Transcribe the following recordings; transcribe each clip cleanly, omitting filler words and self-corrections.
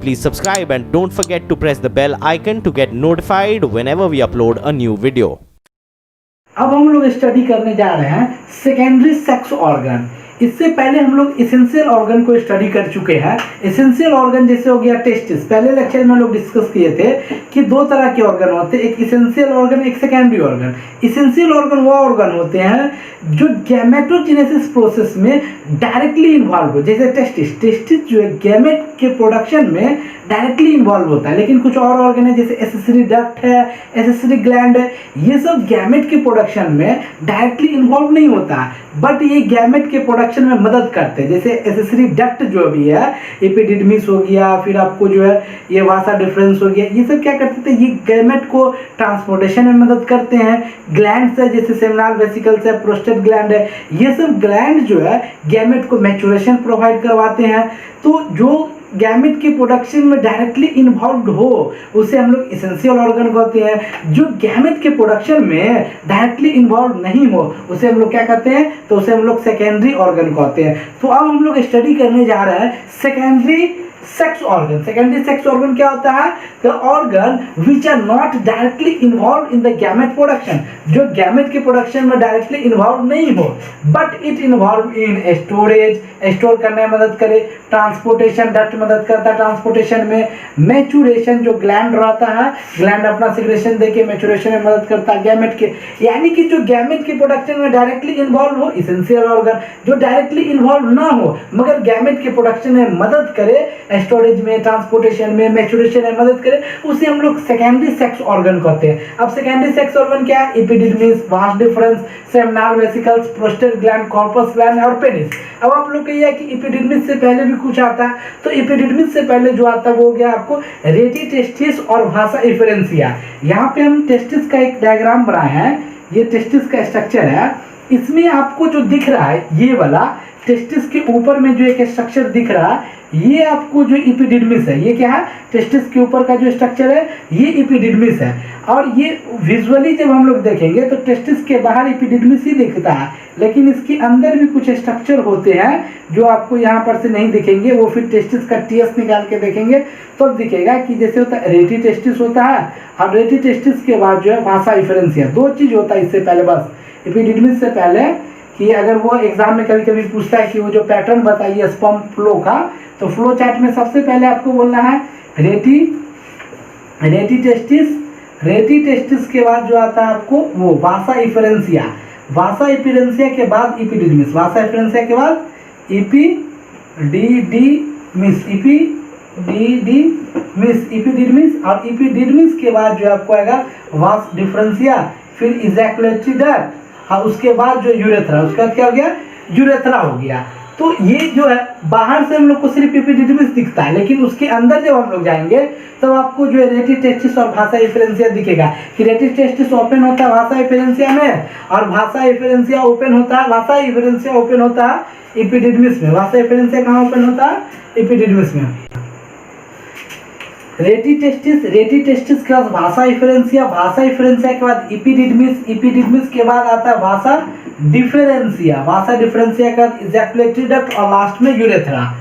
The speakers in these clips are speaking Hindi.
please subscribe and don't forget to press the bell icon to get notified whenever we upload a new video. अब हम लोग स्टडी करने जा रहे हैं सेकेंडरी सेक्स ऑर्गन। इससे पहले हम लोग एसेंशियल ऑर्गन को स्टडी कर चुके हैं। एसेंशियल ऑर्गन जैसे हो गया टेस्टिस, पहले लेक्चर में हम लोग डिस्कस किए थे कि दो तरह के ऑर्गन होते हैं, एक एसेंशियल ऑर्गन, एक सेकेंडरी ऑर्गन। एसेंशियल ऑर्गन वो ऑर्गन होते हैं जो गैमेटोजेनेसिस प्रोसेस में डायरेक्टली इन्वॉल्व हो, जैसे टेस्टिस। टेस्टिस जो है गैमेट के प्रोडक्शन में डायरेक्टली इन्वॉल्व होता है, लेकिन कुछ और ऑर्गन है जैसे एसेसरी डक्ट है, एसेसरी ग्लैंड है, ये सब गैमेट के प्रोडक्शन में डायरेक्टली इन्वॉल्व नहीं होता, बट ये गैमेट के प्रोडक्शन में मदद करते हैं। जैसे एसेसरी डक्ट जो भी है, एपिडिडमिस हो गया, फिर आपको जो है ये वासा डिफरेंस हो गया, ये सब क्या करते थे, ये गैमेट को ट्रांसपोर्टेशन में मदद करते हैं। ग्लैंड्स है जैसे सेमिनल वेसिकल्स है, प्रोस्टेट ग्लैंड है, ये सब ग्लैंड जो है गैमेट को मैच्योरेशन प्रोवाइड करवाते हैं। तो जो गैमेट के प्रोडक्शन में डायरेक्टली इन्वॉल्व हो उसे हम लोग एसेंशियल ऑर्गन कहते हैं। जो गैमेट के प्रोडक्शन में डायरेक्टली इन्वॉल्व नहीं हो उसे हम लोग क्या कहते हैं, तो उसे हम लोग सेकेंडरी ऑर्गन कहते हैं। तो अब हम लोग स्टडी करने जा रहे हैं secondary sex organ. Secondary sex organ क्या होता है, the organ which are not directly involve in the gamete production, जो गैमेट के प्रोडक्शन में डायरेक्टली इन्वॉल्व नहीं हो, but it involve in storage, store करने में मदद करे, ट्रांसपोर्टेशन, डक्ट मदद करता है ट्रांसपोर्टेशन में, मैच्योरेशन, जो ग्लैंड रहता है, ग्लैंड अपना सिक्रेशन देके मैच्योरेशन में मदद करता है गैमेट के। यानी कि जो गैमेट के प्रोडक्शन में डायरेक्टली इन्वॉल्व हो एसेंशियल ऑर्गन, जो डायरेक्टली इन्वॉल्व ना हो मगर गैमेट के प्रोडक्शन में मदद करे, स्टोरेज में, ट्रांसपोर्टेशन में, मैच्योरेशन में मदद करे, उसे हम लोग सेकेंडरी सेक्स ऑर्गन कहते हैं। अब सेकेंडरी सेक्स ऑर्गन क्या है, epididymis, vas deferens, seminal vesicles, prostate gland, corpus gland और पेनिस। अब आप लोग कहिए कि एपिडिडमिस से पहले भी कुछ आता है, तो एपिडिडमिस से पहले जो आता है वो हो गया आपको रेटी टेस्टिस और वासा एफरेंसिया। यहाँ पे हम टेस्टिस का एक डायग्राम बनाए हैं, ये टेस्टिस का स्ट्रक्चर है। इसमें आपको जो दिख रहा है ये वाला टेस्टिस के ऊपर में जो एक स्ट्रक्चर दिख रहा है, ये आपको जो एपिडिडमिस है, ये क्या है, टेस्टिस के ऊपर का जो स्ट्रक्चर है ये एपिडिडमिस है। और ये विजुअली जब हम लोग देखेंगे तो टेस्टिस के बाहर एपिडिडमिस ही दिखता है, लेकिन इसके अंदर भी कुछ स्ट्रक्चर होते हैं जो आपको यहाँ पर से नहीं दिखेंगे, वो फिर टेस्टिस का टीएस निकाल के देखेंगे तो दिखेगा कि जैसे होता है रेटी टेस्टिस होता है, और रेटी टेस्टिस के बाद जो है वासा एफरेंसिया। दो चीज होता है इससे पहले, बस एपिडिडमिस से पहले, कि अगर वो एग्जाम में कभी कभी पूछता है कि वो जो पैटर्न बताइए स्पर्म फ्लो का, तो फ्लो चार्ट में सबसे पहले आपको बोलना है रेटी टेस्टिस। रेटी टेस्टिस के बाद जो आता है आपको वो वासा एफरेंसिया, वासा एफरेंसिया के बाद एपिडिडमिस, वासा एफरेंसिया के बाद एपिडिडमिस और एपिडिडमिस के बाद जो आपको आएगा वास डिफरेंसिया, फिर इजैकुलेटरी डक्ट, हाँ उसके बाद जो यूरेथ्रा, उसके बाद क्या हो गया, यूरेथ्रा हो गया। तो ये जो है बाहर से हम लोग को सिर्फ एपिडिडमिस दिखता है, लेकिन उसके अंदर जब हम लोग जाएंगे तब आपको जो है रेटी टेस्टिस और वासा एफरेंसिया दिखेगा कि रेटी टेस्टिस ओपन होता है वासा एफरेंसिया में, और वासा एफरेंसिया ओपन होता है, वासा एफरेंसिया ओपन होता है एपिडिडमिस में। वासा एफरेंसिया कहाँ ओपन होता है, एपिडिडमिस में। रेटी टेस्टिस के बाद वासा एफरेंसिया, वासा एफरेंसिया के बाद एपिडिडमिस, एपिडिडमिस के बाद आता है वासा डिफरेंसिया, वासा डिफरेंसिया के बाद इजैकुलेटरी डक्ट और लास्ट में यूरेथ्रा।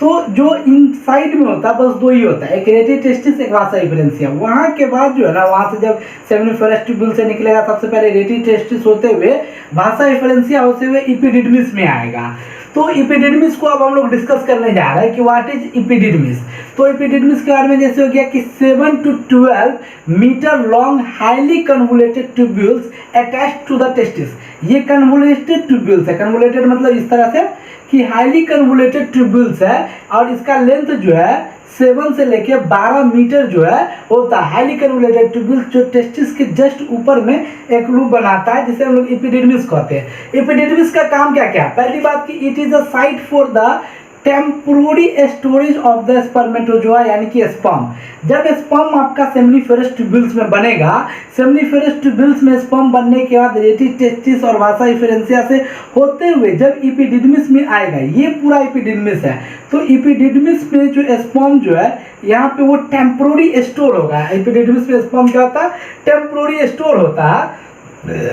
तो जो इनसाइड में होता है बस दो ही होता है, एक रेटी टेस्टिस, एक वासा एफरेंसिया। वहाँ के बाद जो है ना, वहाँ से जब सेमिनिफेरस ट्यूब्यूल से निकलेगा सबसे पहले रेटी टेस्टिस होते हुए वासा एफरेंसिया होते हुए एपिडिडमिस में आएगा। तो एपिडिडमिस को अब हम लोग डिस्कस करने जा रहे हैं कि व्हाट इज एपिडिडमिस। तो एपिडिडमिस के बारे में जैसे हो गया कि 7 to 12 metre long highly convoluted tubules attached to the testis. ये कन्वोल्यूटेड ट्यूब्यूल्स है, कन्वोल्यूटेड मतलब इस तरह से कि हाईली कन्वोल्यूटेड ट्यूब्यूल्स है, और इसका लेंथ जो है 7 से लेके 12 मीटर जो है होता है। हाईली कन्वोल्यूटेड ट्यूब्यूल्स जो टेस्टिस के जस्ट ऊपर में एक लूप बनाता है, जिसे हम लोग एपिडिडमिस कहते हैं। एपिडिडमिस का काम क्या क्या है, पहली बात कि it is a site for the temporary storage of the spermatozoa, यानी कि स्पर्म। जब स्पर्म आपका सेमिनिफेरस ट्यूब्यूल्स में बनेगा, सेमिनिफेरस ट्यूब्यूल्स में स्पर्म बनने के बाद रेटी टेस्टिस और वासा एफरेंसिया से होते हुए जब एपिडिडमिस में आएगा, ये पूरा एपिडिडमिस है, तो एपिडिडमिस में जो स्पर्म जो है यहाँ पे वो टेम्पोररी स्टोर होगा। एपिडिडमिस में स्पर्म क्या होता है, टेम्पोररी स्टोर होता है।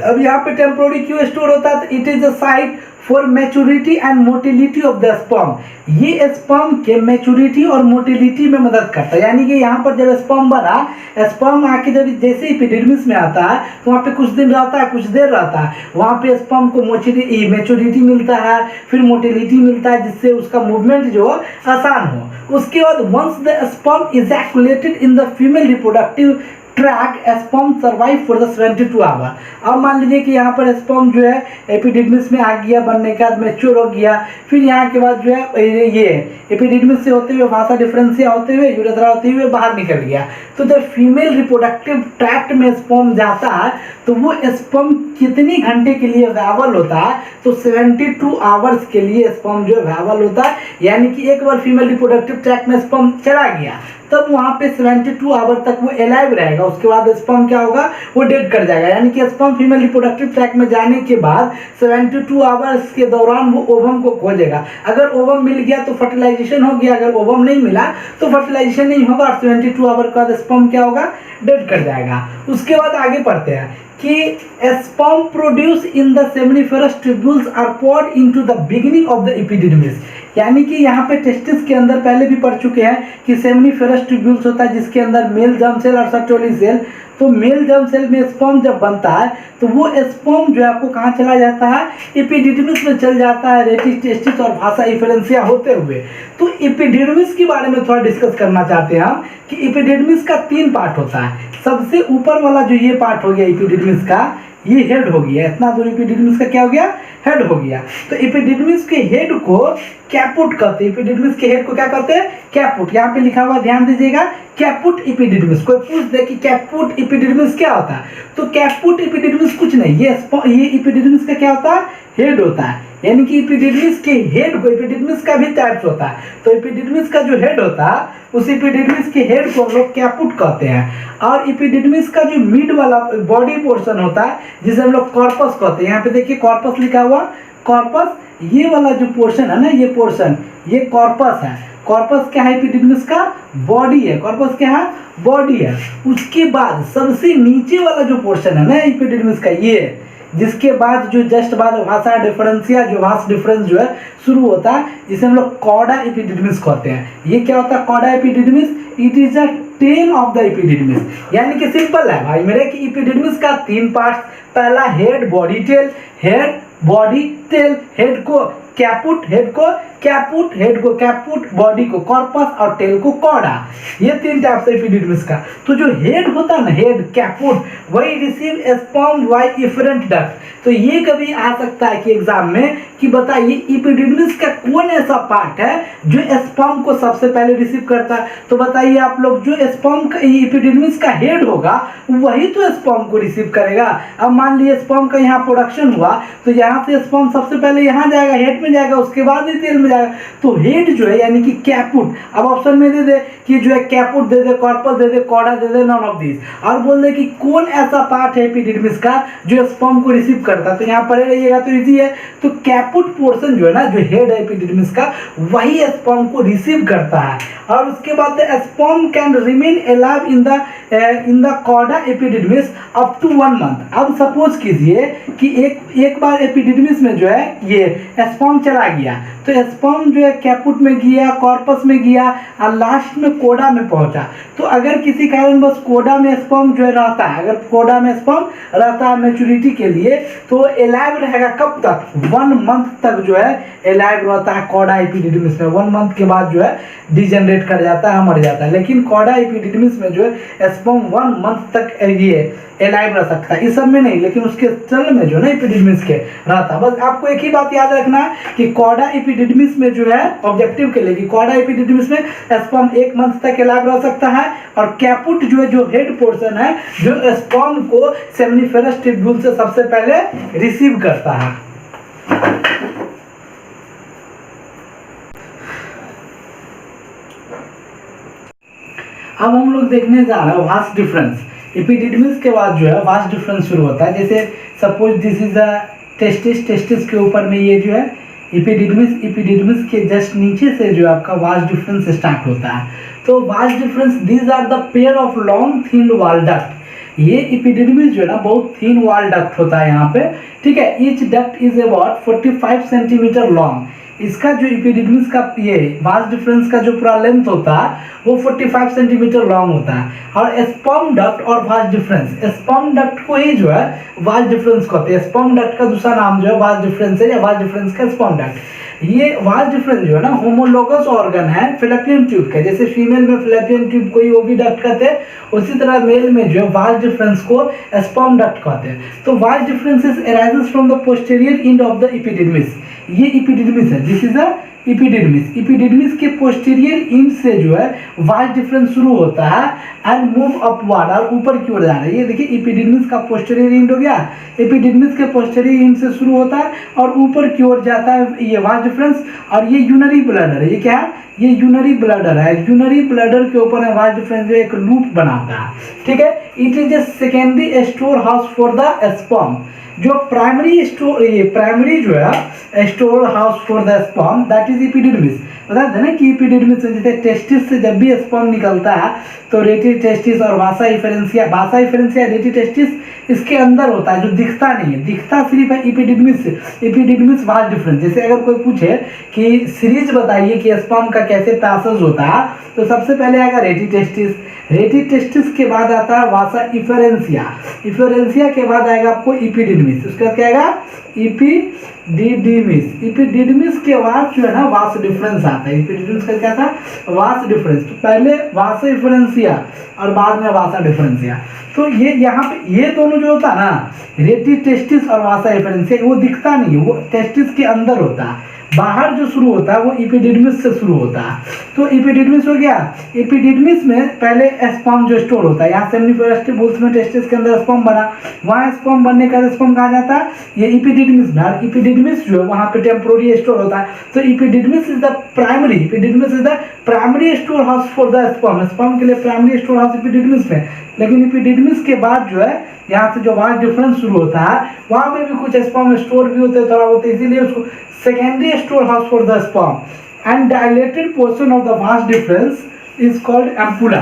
अब यहाँ पे टेम्पोररी क्यों स्टोर होता है, तो it is a site for maturity and motility of the sperm. ये स्पर्म के मैच्योरिटी और मोटिलिटी में मदद करता है। यानी कि यहाँ पर जब स्पर्म बना, स्पर्म आके जब जैसे एपिडिडमिस में आता है तो वहाँ पे कुछ दिन रहता है, कुछ देर रहता है, वहाँ पे स्पर्म को मैच्योरिटी मिलता है, फिर मोटिलिटी मिलता है, जिससे उसका मूवमेंट जो आसान हो। उसके बाद once the sperm ejaculated in the female reproductive track, sperm survive for the 72 hour. अब मान लीजिए कि यहाँ पर स्पर्म जो है एपिडिडमिस में आ गया, बनने के बाद मैच्योर हो गया, फिर यहाँ के बाद जो है ये एपिडिडमिस से होते हुए वासा डिफरेंशिया होते हुए यूरेथ्रा होते हुए बाहर निकल गया। तो जब फीमेल रिप्रोडक्टिव ट्रैक्ट में स्पर्म जाता है तो वो स्पर्म कितनी घंटे के लिए अवेलेबल होता है, तो 72 आवर्स के लिए स्पर्म जो अवेलेबल होता है। यानी कि एक बार फीमेल रिप्रोडक्टिव ट्रैक्ट में स्पर्म चला गया तब वहाँ पे 72 आवर तक वो एलाइव रहेगा। उसके बाद स्पर्म क्या होगा, वो डेड कर जाएगा। यानी कि स्पर्म फीमेल रिप्रोडक्टिव ट्रैक में जाने के बाद 72 आवर्स के दौरान वो ओवम को खोजेगा। अगर ओवम मिल गया तो फर्टिलाइजेशन हो गया, अगर ओवम नहीं मिला तो फर्टिलाइजेशन नहीं होगा और 72 आवर के बाद स्पर्म क्या होगा, डेड कर जाएगा। उसके बाद आगे पढ़ते हैं कि sperm produce in the seminiferous tubules are poured into the beginning of the epididymis. यानी कि यहाँ पे टेस्टिस के अंदर पहले भी पढ़ चुके हैं कि सेमिनिफेरस ट्यूब्यूल्स होता है जिसके अंदर मेल जर्म सेल और सर्टोली सेल। तो मेल जर्म सेल में स्पर्म जब बनता है तो वो स्पर्म जो है आपको कहाँ चला जाता है, एपिडिडमिस में चल जाता है, रेटिस, टेस्टिस और भाषा इफेरेंसिया होते हुए। तो एपिडिडमिस के बारे में थोड़ा डिस्कस करना चाहते हैं हम कि एपिडिडमिस का 3 पार्ट होता है। सबसे ऊपर वाला जो ये पार्ट हो गया एपिडिडमिस का, ये हेड हो गया, इतना दूर एपिडिडमिस का क्या हो गया, हेड हो गया। तो एपिडिडमिस के हेड को कैपुट कहते हैं। एपिडिडमिस के हेड को क्या कहते हैं, कैपुट। यहाँ पे लिखा हुआ ध्यान दीजिएगा, कैपुट एपिडिडमिस। कोई पूछ दे कि कैपुट एपिडिडमिस क्या होता है, तो कैपुट एपिडिडमिस कुछ नहीं, ये एपिडिडमिस का क्या होता है, हेड होता है। यानी कि एपिडिडमिस के हेड को, एपिडिडमिस का भी टाइप्स होता है, तो एपिडिडमिस का जो हेड होता है उस एपिडिडमिस के हेड को हम लोग कैपुट कहते हैं। और एपिडिडमिस का जो मिड वाला बॉडी पोर्शन होता है जिसे हम लोग कॉर्पस कहते हैं। यहाँ पे देखिए कॉर्पस लिखा हुआ, कॉर्पस ये वाला जो पोर्शन है ना, ये पोर्शन, ये कॉर्पस है। कॉर्पस क्या है, एपिडिडमिस का बॉडी है। कॉर्पस क्या है, बॉडी है। उसके बाद सबसे नीचे वाला जो पोर्शन है ना एपिडिडमिस का, ये जिसके बाद जो जस्ट बाद भाषा डिफरेंशिया, जो वास डिफरेंस जो है शुरू होता है, जिसे हम लोग कॉडा एपिडिडमिस कहते हैं। ये क्या होता है, cauda epididymis, it is a tail of the epididymis. यानी कि सिंपल है भाई मेरे कि एपिडिडमिस का 3 पार्ट, पहला head, body, tail, head, body, tail. Head को कैपुट, हेड को कैपुट, हेड को कैपुट, बॉडी को कॉर्पस और टेल को कॉडा। ये 3 टाइप से एपिडिडमिस का। तो जो हेड होता है ना, हेड कैपुट, वही receive sperm bye efferent duct. तो ये कभी आ सकता है कि एग्जाम में कि बताइए एपिडिडमिस का कौन ऐसा पार्ट है जो स्पर्म को सबसे पहले रिसीव करता है। तो बताइए आप लोग, जो स्पर्म का एपिडिडमिस का हेड होगा वही तो स्पर्म को रिसीव करेगा। अब मान लीजिए स्पर्म का यहाँ प्रोडक्शन हुआ तो यहाँ से स्पर्म सबसे पहले यहाँ जाएगा, हेड में जाएगा, उसके बाद ही तेल में जाएगा। तो हेड जो है यानी कि कैपुट, अब ऑप्शन में दे दे कि जो है caput they they, corpus they they, coda they they, none of this, और बोल दे कि कौन ऐसा पार्ट है एपिडिडमिस का जो स्पर्म को रिसीव करता है। तो यहाँ पढ़े रहिएगा तो इजी है। तो कैपुट पोर्शन जो है ना, जो हेड है एपिडिडमिस का, वही स्पर्म को रिसीव करता है। और उसके बाद sperm can remain alive in the cauda epididymis up to 1 month. अब सपोज कीजिए कि एक बार एपिडिडमिस में जो है ये स्पर्म चला गया, तो स्पर्म जो है कैपुट में गया, कॉर्पस में गया और लास्ट में कोडा में पहुंचा। तो अगर किसी कारण बस कोडा में स्पर्म जो है रहता है, अगर कोडा में स्पर्म रहता है मैच्योरिटी के लिए, तो एलाइव रहेगा कब तक, 1 मंथ तक जो है एलाइव रहता है कॉडा एपिडिडमिस में। 1 मंथ के बाद जो है डिजेनरेट कर जाता है, मर जाता है। लेकिन कॉडा एपिडिडमिस में जो है स्पर्म 1 मंथ तक ये एलाइव रह सकता है, इस सब में नहीं, लेकिन उसके चल में जो ना एपिडिडमिस के रहता है। बस आपको एक ही बात याद रखना है कि कॉडा एपिडिडमिस में जो है ऑब्जेक्टिव के लिए कि कॉडा एपिडिडमिस में स्पर्म 1 मंथ तक एलाइव रह सकता है, और कैपुट जो है, जो हेड पोर्शन है, जो स्पर्म को सेमिनिफेरस ट्यूब्यूल से सबसे पहले रिसीव करता है। अब हम लोग देखने जा रहे हैं वास्ट डिफरेंस। एपिडिडमिस के बाद जो है वास्ट डिफरेंस शुरू होता है। जैसे suppose this is a testis, testis के ऊपर में ये जो है एपिडिडमिस, एपिडिडमिस के जस्ट नीचे से जो आपका वास्ट डिफरेंस स्टार्ट होता है। तो vas deferens, these are the pair of long thin wall duct. ये एपिडिडमिस जो है ना बहुत थिन वॉल डक्ट होता है यहाँ पे, ठीक है। Each duct is about 45 centimetre long. इसका जो एपिडिडमिस का ये वास डिफरेंस का जो पूरा लेंथ होता है वो 45 सेंटीमीटर लॉन्ग होता है। और स्पर्म डक्ट और वास डिफरेंस, स्पर्म डक्ट को ही जो है वास डिफरेंस कहते हैं। स्पर्म डक्ट का दूसरा नाम जो है वास डिफरेंस है, या वास डिफरेंस का स्पर्म डक्ट। ये वास डिफरेंस जो है ना होमोलोगस ऑर्गन है फैलोपियन ट्यूब का। जैसे फीमेल में फैलोपियन ट्यूब को ही ओविडक्ट कहते हैं, उसी तरह मेल में जो है वास डिफरेंस को स्पर्म डक्ट कहते हैं। तो वास differences arises from the posterior end of the epididymis. ये एपिडिडमिस है, this is a epididymis. Epididymis के पोस्टीरियर एंड से जो है वास डिफरेंस शुरू होता है एंड मूव अपवर्ड, और ऊपर की ओर जा रहा है। ये देखिए एपिडिडमिस का पोस्टीरियर एंड हो गया, एपिडिडमिस के पोस्टीरियर एंड से शुरू होता है और ऊपर की ओर जाता है ये वास डिफरेंस। और ये यूनरी ब्लैडर है, ये क्या है, ये यूनरी ब्लैडर है। यूनरी ब्लैडर के ऊपर है वास डिफरेंस जो एक लूप बनाता है, ठीक है। It is a secondary store house for the sperm. जो प्राइमरी स्टोर, ये प्राइमरी जो है store house for the sperm that is epididymis. बता दें ना कि एपिडिडमिस जैसे टेस्टिस से जब भी स्पर्म निकलता है तो रेटी टेस्टिस और वासा इफेरेंसिया रेटी टेस्टिस इसके अंदर होता है, जो दिखता नहीं है, दिखता सिर्फ है एपिडिडमिस से। Epididymis vas deferens. जैसे अगर कोई पूछे कि सीरीज बताइए कि स्पर्म का कैसे पैसेज होता है, तो सबसे पहले आएगा रेटी टेस्टिस, रेटी टेस्टिस के बाद आता है वासा इफेरेंसिया, इफेरेंसिया के बाद आएगा आपको एपिडिडमिस, उसके बाद क्या आएगा एपिडिडमिस। एपिडिडमिस के बाद जो है ना वास डिफरेंस आता है। एपिडिडमिस का क्या था, वास डिफरेंस। तो पहले वासा इफेरेंसिया और बाद में वासा डिफरेंसिया। तो ये यहाँ पे ये दोनों जो होता है ना रेटी टेस्टिस और वासा इफेरेंसिया, वो दिखता नहीं है, वो टेस्टिस के अंदर होता है। बाहर जो शुरू होता है वो एपिडिडमिस से शुरू होता है। तो एपिडिडमिस हो गया। एपिडिडमिस में पहले स्पर्म जो स्टोर होता है, यहाँ सेमिनिफेरस बुल्स में टेस्टिस के अंदर स्पर्म बना, वहाँ स्पर्म बनने का स्पर्म कहा जाता है ये एपिडिडमिस में। और एपिडिडमिस जो है वहाँ पे टेम्पोररी स्टोर होता है। तो epididymis is the primary, epididymis is the primary store house for the sperm. Sperm के लिए प्राइमरी स्टोर हाउस एपिडिडमिस में। लेकिन एपिडिडमिस के बाद जो है यहाँ से जो वास डिफरेंस शुरू होता है वहाँ पे भी कुछ स्पर्म स्टोर भी होते हैं थोड़ा बहुत, इसीलिए उसको secondary store house for the sperm. And dilated portion of the वास डिफरेंस इज कॉल्ड एम्पुला।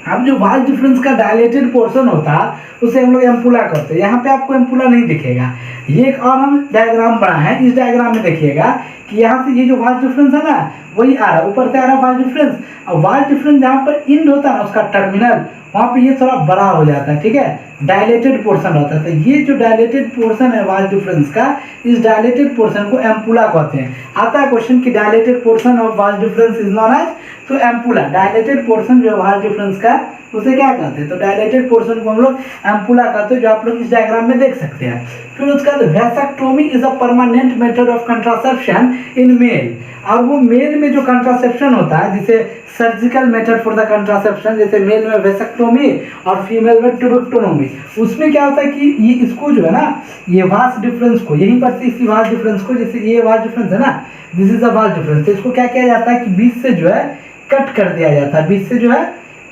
अब जो वास डिफरेंस का डायलेटेड पोर्शन होता है उसे हम लोग एम्पुला कहते हैं। यहाँ पे आपको एम्पुला नहीं दिखेगा, ये एक और हम डायग्राम बना है, इस डायग्राम में देखिएगा कि यहाँ से ये जो वास डिफरेंस है ना वही आ रहा है, ऊपर से आ रहा है वास डिफरेंस। और वास डिफरेंस जहाँ पर इंड होता है ना उसका टर्मिनल, वहाँ पे ये थोड़ा बड़ा हो जाता है, ठीक है, डायलेटेड पोर्शन होता है। तो ये जो डायलेटेड पोर्शन है वास डिफरेंस का, इस डायलेटेड पोर्शन को एम्पुला कहते हैं। आता है क्वेश्चन कि dilated portion of vas deferens is known as, तो एम्पुला डायलेटेड पोर्शन जो है वास डिफरेंस का उसे क्या कहते हैं, तो डायलेटेड पोर्शन को हम लोग एम्पुला कहते हैं, जो आप लोग इस डायग्राम में देख सकते हैं। फिर उसका vasectomy is a permanent method of contraception in male. और वो मेल में जो कंट्रासेप्शन होता है, जिसे surgical method for the contraception, जैसे मेल में वैसेक्टोमी और फीमेल में ट्यूबेक्टोमी, उसमें क्या होता है कि ये इसको जो है ना ये वास डिफरेंस को यहीं पर से इसी वास डिफरेंस को, जैसे ये वास डिफरेंस है ना, this is a vas deferens, तो इसको क्या किया जाता है कि बीच से जो है कट कर दिया जाता है, बीच से जो है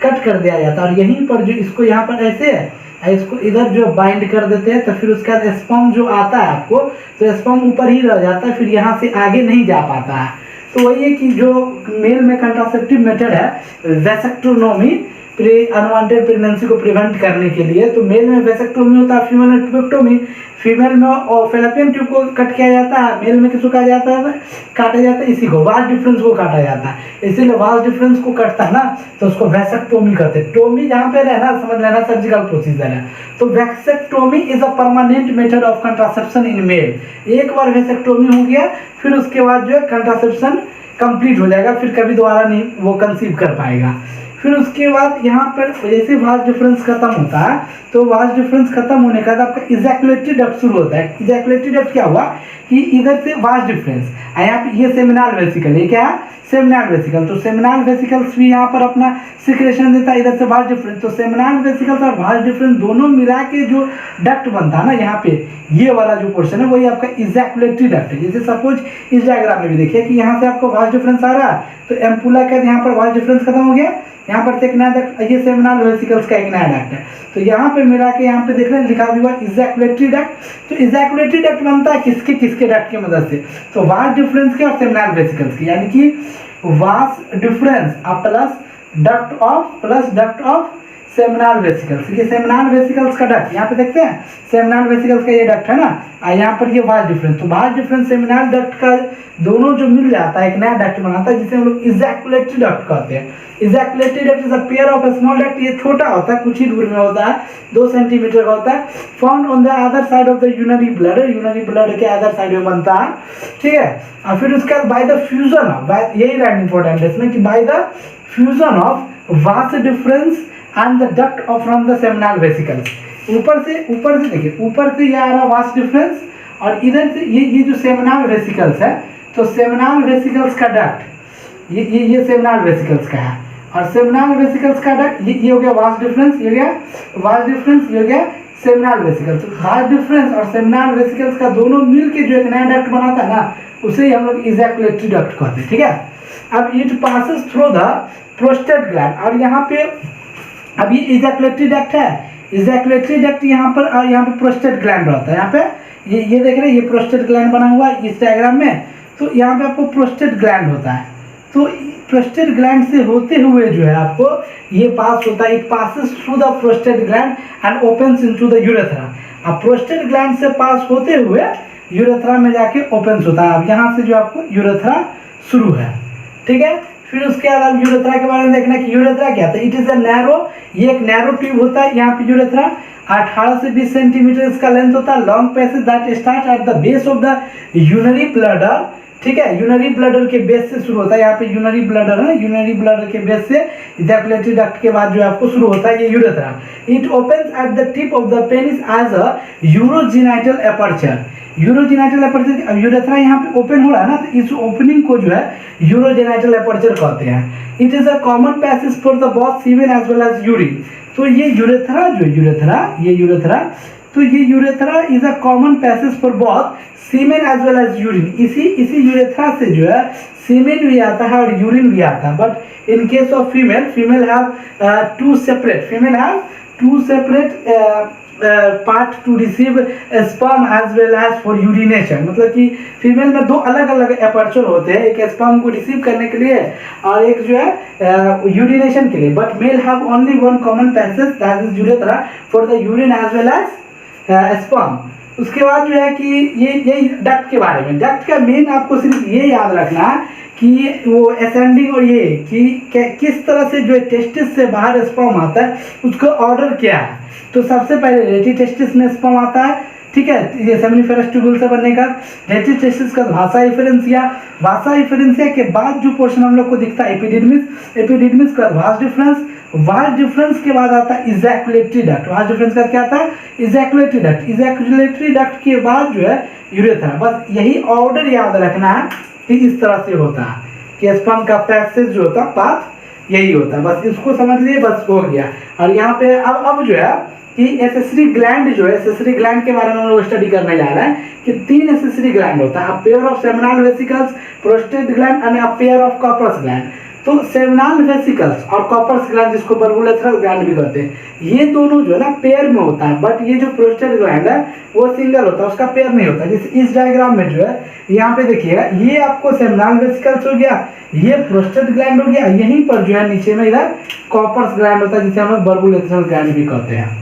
कट कर दिया जाता है। और यहीं पर जो इसको यहाँ पर ऐसे है, इसको इधर जो बाइंड कर देते हैं, तो फिर उसका स्पर्म जो आता है आपको, तो स्पर्म ऊपर ही रह जाता है, फिर यहाँ से आगे नहीं जा पाता है। तो वही है कि जो मेल में कंट्रासेप्टिव मेथड है वैसेक्टोमी, अनवांटेड प्रेगनेंसी को प्रिवेंट करने के लिए, तो मेल में वैसेक्टोमी होता है, फीमेल में ट्यूबेक्टोमी। फीमेल में और फैलोपियन ट्यूब को कट किया जाता है, मेल में किसको कहा जाता है, काटा जाता है इसी को, वास डिफरेंस को काटा जाता है। इसीलिए वास डिफरेंस को कटता है ना तो उसको वैसेक्टोमी कहते हैं। टोमी जहाँ पे रहना समझ लेना सर्जिकल प्रोसीजर है। तो vasectomy is a permanent method of contraception in male. एक बार वैसेक्टोमी हो गया फिर उसके बाद जो है कंट्रासेप्शन कंप्लीट हो जाएगा, फिर कभी दोबारा नहीं वो कंसीव कर पाएगा। फिर उसके बाद यहाँ पर जैसे वास डिफरेंस खत्म होता है, तो वास डिफरेंस खत्म होने का बाद आपका इजैकुलेटरी डक्ट शुरू होता है। इजैकुलेटरी डक्ट क्या हुआ कि इधर से वास डिफरेंस, यहाँ पे ये सेमिनल वेसिकल, ये क्या है सेमिनल वेसिकल, तो सेमिनल वेसिकल्स भी यहाँ पर अपना सिक्रेशन देता है, इधर से वास डिफरेंस। तो सेमिनल वेसिकल्स और वास डिफरेंस दोनों मिला के जो डक्ट बनता है ना, यहाँ पे ये वाला जो पोर्शन है वही आपका इजैकुलेटरी डक्ट है। जैसे सपोज इस डायग्राम में भी देखिए कि यहाँ से आपको वास डिफरेंस आ रहा है, तो एम्पुला का यहाँ पर वास डिफरेंस खत्म हो गया, यहाँ पर एक नया डक्ट, ये सेमिनल वेसिकल्स का एक नया डक्ट है। तो यहाँ पे मिला के यहाँ पे देख रहे हैं लिखा भी हुआ इजैकुलेटरी डक्ट। तो इजैकुलेटरी डक्ट बनता है किसके किसके डक्ट की मदद से, तो वास डिफरेंस के और सेमिनल वेसिकल्स की, यानी कि vas deferens plus duct of seminal vesicles. ये सेमिनल वेसिकल्स का डक्ट यहाँ पे देखते हैं, सेमिनल वेसिकल्स का ये डक्ट है ना, और यहाँ पर ये वास्ट डिफरेंस। तो वास्ट डिफरेंस सेमिनल डक्ट का दोनों जो मिल जाता है एक नया डक्ट बनाता है जिसे हम लोग इजैकुलेटरी डक्ट कहते हैं। Ejaculatory duct is a pair of a small duct. ये छोटा होता है, कुछ ही दूर में होता है, 2 सेंटीमीटर का होता है। Found on the other side of the urinary bladder, urinary bladder के अदर साइड में बनता है, ठीक है। और फिर उसके बाद बाय द फ्यूजन ऑफ, यही लाइन इंपॉर्टेंट है इसमें कि by the fusion of vast difference and the duct of from the seminal vesicles. ऊपर से देखिए, ऊपर से ये आ रहा वास्ट डिफरेंस, और इधर से ये जो सेमिनल वेसिकल्स है, तो सेमिनल वेसिकल्स का डक्ट ये सेमिनल वेसिकल्स का है, और सेमिनल वेसिकल्स का डक्ट ये हो गया वास्ट डिफरेंस, ये हो गया वास्ट डिफरेंस, ये हो गया सेमिनल वेसिकल्स। तो वास्ट डिफरेंस और सेमिनल वेसिकल्स का दोनों मिल के जो एक नया डक्ट बनाता है ना, उसे ही हम लोग इजैकुलेटरी डक्ट कहते हैं, ठीक है। अब it passes through the prostate gland, और यहाँ पे अब ये इजैकुलेटरी डक्ट है, इजैकुलेटरी डक्ट यहाँ पर, और यहाँ पे प्रोस्टेट ग्लैंड रहता है। यहाँ पे ये देख रहे हैं, ये प्रोस्टेट ग्लैंड बना हुआ है इस डायग्राम में। तो यहाँ पे आपको प्रोस्टेट ग्लैंड होता है, तो प्रोस्टेट ग्लैंड से होते हुए जो है आपको ये पास होता है, it passes through the prostate gland and opens into the urethra. अब प्रोस्टेट ग्लैंड से पास होते हुए यूरेथ्रा में जाके ओपन्स होता है। अब यहाँ से जो आपको यूरेथ्रा शुरू है, ठीक है। फिर उसके बाद आप यूरेथ्रा के बारे में देखना कि यूरेथ्रा क्या था। इट इज अ नैरो, ये एक नैरो ट्यूब होता है। यहाँ पे यूरेथ्रा 18 से 20 सेंटीमीटर इसका लेंथ होता है। Long passage that start at the base of the urinary bladder, ठीक है। यूरिनरी ब्लडर के बेस से शुरू होता है, यहाँ पे यूरिनरी ब्लडर है, यूरिनरी ब्लडर के बेस से इजैकुलेटरी डक्ट के बाद जो आपको शुरू होता है ये urethra. It opens at the tip of the penis as a urogenital aperture. Urogenital aperture, अब यूरेथ्रा यहाँ पे ओपन हो रहा है ना, तो इस ओपनिंग को जो है यूरोजेनाइटल एपर्चर कहते हैं। It is a common passage for the both semen as well as urine. तो ये यूरेथ्रा जो ये urethra is a common passage for both semen as well as urine. इसी यूरेथ्रा से जो है सीमेन भी आता है और यूरिन भी आता है। But in case of female have two separate part to receive sperm as well as for urination. मतलब कि फीमेल में 2 अलग अलग एपर्चर होते हैं, एक स्पर्म को रिसीव करने के लिए और एक जो है यूरिनेशन के लिए। But male have only one common passage that is urethra for the urine as well as sperm. उसके बाद जो है कि ये डक्ट के बारे में, डक्ट का मेन आपको सिर्फ ये याद रखना कि वो असेंडिंग और ये कि किस तरह से जो टेस्टिस से बाहर स्पर्म आता है उसका ऑर्डर क्या है। तो सबसे पहले रेटी टेस्टिस में स्पर्म आता है, ठीक है, ये सेमिनिफेरस ट्यूबुल से बनने का। रेटी टेस्टिस का भाषा इफेरेंसिया, भाषा इफेरेंसिया के बाद जो पोर्शन हम लोग को दिखता है एपिडिडमिस, एपिडिडमिस का वास्ट डिफरेंस, वास्ट डिफरेंस के बाद आता है इजैकुलेटरी डक्ट। वास्ट डिफरेंस का क्या आता है, इजैकुलेटरी डक्ट। इजैकुलेटरी डक्ट के बाद जो है यूरेथ्रा। बस यही ऑर्डर याद रखना है कि इस तरह से होता है कि स्पर्म का पैसेज जो होता है पाथ यही होता है। बस इसको समझ लिए, बस हो गया। और यहाँ पे अब जो है कि एसेसरी ग्लैंड जो है, एसेसरी ग्लैंड के बारे में हम लोग स्टडी करने जा रहे हैं कि 3 एसेसरी ग्लैंड होता है, a pair of seminal vesicles, prostate gland and a pair of corpus gland. तो सेमिनल वेसिकल्स और कॉर्पस ग्लैंड जिसको बर्बुलेथरल ग्लैंड भी कहते हैं, ये दोनों जो है ना पेयर में होता है। बट ये जो प्रोस्टेट ग्लैंड है वो सिंगल होता है, उसका पेयर नहीं होता। जैसे इस डायग्राम में जो है यहाँ पे देखिएगा, ये आपको सेमिनल वेसिकल्स हो गया, ये प्रोस्टेट ग्लैंड हो गया, यहीं पर जो है नीचे में इधर कॉर्पस ग्लैंड होता है जिसे हम लोग बर्बुलेथरल ग्लैंड भी कहते हैं।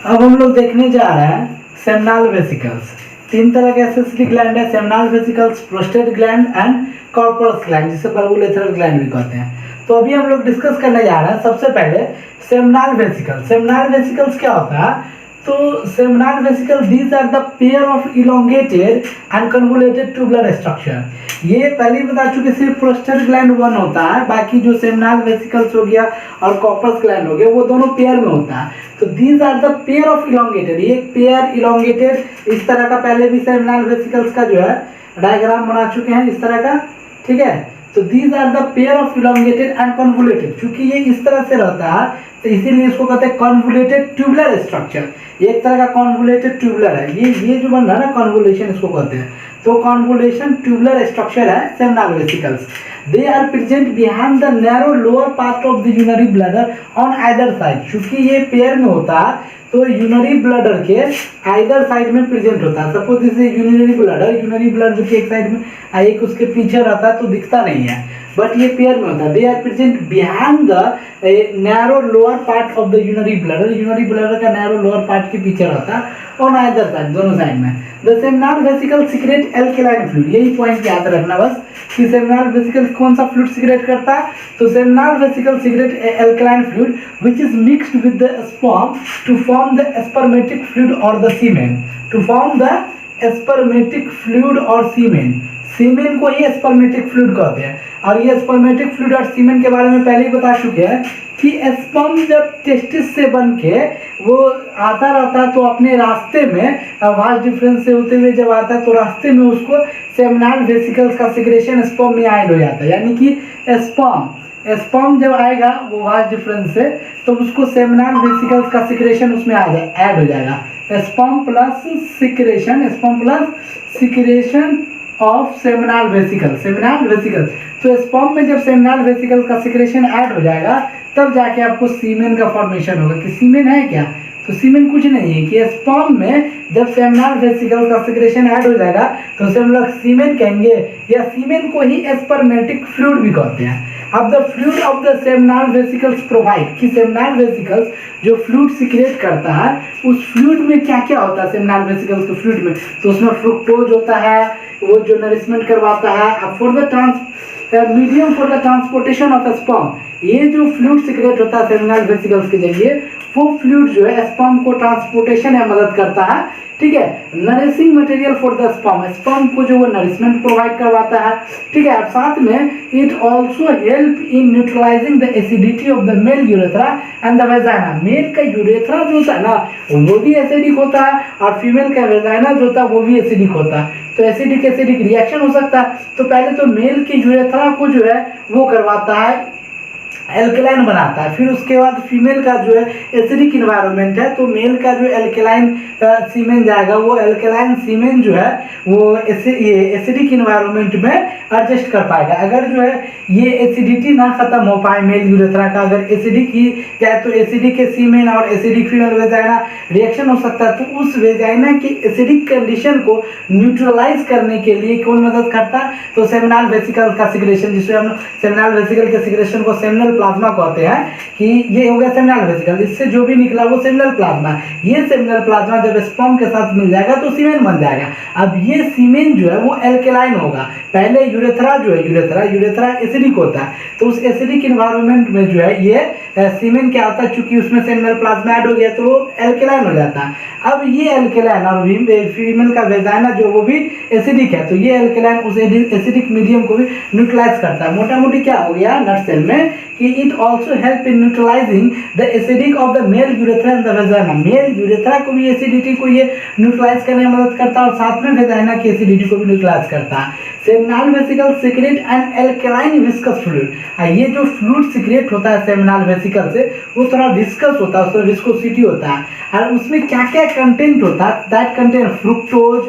अब हम लोग देखने जा रहे हैं सेमिनल वेसिकल्स। 3 तरह के एसेसरी ग्लैंड है, seminal vesicles, prostate gland and corpus gland जिसे बर्बुलेथरल ग्लैंड भी कहते हैं। तो अभी हम लोग डिस्कस करने जा रहे हैं सबसे पहले सेमिनल वेसिकल्स। सेमिनल वेसिकल्स क्या होता है, तो seminal vesicle these are the pair of elongated and convoluted tubular structure. ये पहले ही बता चुके सिर्फ प्रोस्टेट ग्लैंड 1 होता है, बाकी जो सेमिनल वेसिकल्स हो गया और कॉर्पस ग्लैंड हो गया वो दोनों पेयर में होता है। तो these are the pair of elongated, ये पेयर इलोंगेटेड इस तरह का पहले भी सेमिनल वेसिकल्स का जो है डायग्राम बना चुके हैं इस तरह का, ठीक है। तो these are the pair of elongated and convoluted. चूंकि ये इस तरह से रहता है तो इसीलिए इसको कहते हैं कन्वोल्यूटेड ट्यूबुलर स्ट्रक्चर। एक तरह का कन्वोल्यूटेड ट्यूबुलर है, ये जो बन रहा है ना कन्वोल्यूशन इसको कहते हैं। तो कॉन्वोल्यूशन ट्यूबुलर स्ट्रक्चर है seminal vesicles. They are present behind the narrow lower part of the urinary bladder on either side. चूंकि ये पेयर में होता है तो यूरिनरी ब्लैडर के आइदर साइड में प्रेजेंट होता है। सपोज जैसे यूरिनरी ब्लैडर के एक साइड में एक उसके पीछे रहता है तो दिखता नहीं है, बट ये पेयर में होता है। They are present behind the narrow lower part of the urinary bladder का नैरो लोअर पार्ट के पीछे रहता है ऑन आइदर साइड, दोनों साइड में। The seminal vesicle secrete alkaline fluid, यही पॉइंट याद रखना बस कि सेमिनल वेसिकल कौन सा फ्लूइड सीक्रेट करता है, तो seminal vesicle secrete alkaline fluid which is mixed with the sperm to form the spermatic fluid और the semen, to form the spermatic fluid और सीमेन। सीमेन को ही स्पर्मेटिक फ्लूइड कहते हैं, और ये स्पर्मेटिक फ्लूइड और सीमेन के बारे में पहले ही बता चुके हैं कि स्पर्म जब टेस्टिस से बन के वो आता रहता है तो अपने रास्ते में वास्ट डिफरेंस से होते हुए जब आता है तो रास्ते में उसको सेमिनल वेसिकल्स का सिक्रेशन स्पर्म में ऐड हो जाता है। यानी कि स्पर्म जब आएगा वो वास्ट डिफरेंस से तो उसको सेमिनल वेसिकल्स का सिक्रेशन उसमें ऐड हो जाएगा। Sperm plus secretion of seminal vesicle. तो स्पर्म में जब सेमिनल वेसिकल का सिक्रेशन ऐड हो जाएगा तब जाके आपको सीमेन का फॉर्मेशन होगा। कि सीमेन है क्या, तो सीमेन कुछ नहीं है कि स्पर्म में जब सेमिनल वेसिकल का सिक्रेशन ऐड हो जाएगा तो उसे हम लोग सीमेन कहेंगे, या सीमेन को ही स्पर्मेटिक फ्लूइड भी कहते हैं। अब the fluid of the seminal vesicles provide, कि सेमिनल वेसिकल्स जो फ्लूइड सिक्रेट करता है उस फ्लूइड में क्या क्या होता है सेमिनल वेसिकल्स के फ्लूइड में, तो उसमें फ्रुक्टोज होता है वो जो नरिशमेंट करवाता है। अब for the medium for the transportation of sperm, ये जो फ्लूइड सिक्रेट होता है सेमिनल वेसिकल्स के जरिए वो फ्लूइड जो है स्पर्म को ट्रांसपोर्टेशन में मदद करता है, ठीक है। Nourishing material for the sperm को जो वो नरिशमेंट प्रोवाइड करवाता है, ठीक है। अब साथ में it also help in neutralizing the acidity of the male urethra and the vagina. Male का यूरेथ्रा जो होता है ना वो भी एसिडिक होता है और फीमेल का वेजाइना जो होता है वो भी एसिडिक होता है, तो एसिडिक रिएक्शन हो सकता है। तो पहले तो मेल के यूरेथ्रा को जो है वो करवाता है, एल्कलाइन बनाता है, फिर उसके बाद फीमेल का जो है एसिडिक इन्वायरमेंट है तो मेल का जो एल्कलाइन सीमेन जाएगा वो एल्कलाइन सीमेन जो है वो एसिडिक इन्वायरमेंट में एडजस्ट कर पाएगा। अगर जो है ये एसिडिटी ना खत्म हो पाए मेल यूरेथ्रा का, अगर एसिडिक ही जाए तो एसिडिक के सीमेन और एसिडिक फीमेल वेजाइना रिएक्शन हो सकता है। तो उस वेजाइना की एसिडिक कंडीशन को न्यूट्रलाइज करने के लिए कौन मदद करता है, तो सेमिनल वेसिकल का सिक्रेशन, जिससे हम सेमिनल वेसिकल के सिक्रेशन को सेमिनल प्लाज्मा कहते हैं कि ये हो गया सेमिनल वेसिकल, इससे जो भी निकला वो सेमिनल प्लाज्मा। ये सेमिनल प्लाज्मा जब स्पर्म के साथ मिल जाएगा तो सीमेन बन जाएगा। अब ये सीमेन जो है वो एल्कलाइन होगा। पहले यूरेथ्रा जो है यूरेथ्रा एसिडिक होता है, तो उस एसिडिक इन्वायरमेंट में जो है ये सीमेन क्या होता है, चूंकि उसमें सेमिनल प्लाज्मा ऐड हो गया तो वो एल्कलाइन हो जाता है। अब ये एल्कलाइन और फीमेल का वेजाइना जो वो भी एसिडिक है, तो ये एल्कलाइन उस एसिडिक मीडियम को भी न्यूट्रलाइज करता है। मोटा मोटी क्या हो गया नटसेल में कि it also help in neutralizing the acidic of the male urethra and the vagina. Male urethra को भी एसिडिटी को ये न्यूट्रलाइज करने में मदद करता है और साथ में वेजाइना की एसिडिटी को भी न्यूट्रलाइज करता है। Seminal vesicle secret and alkaline viscous fluid. ये जो फ्लूइड सीक्रेट होता है सेमिनल वेसिकल से वो थोड़ा विस्कस होता है, उसमें विस्कोसिटी होता है। और उसमें क्या क्या कंटेंट होता है, that content fructose,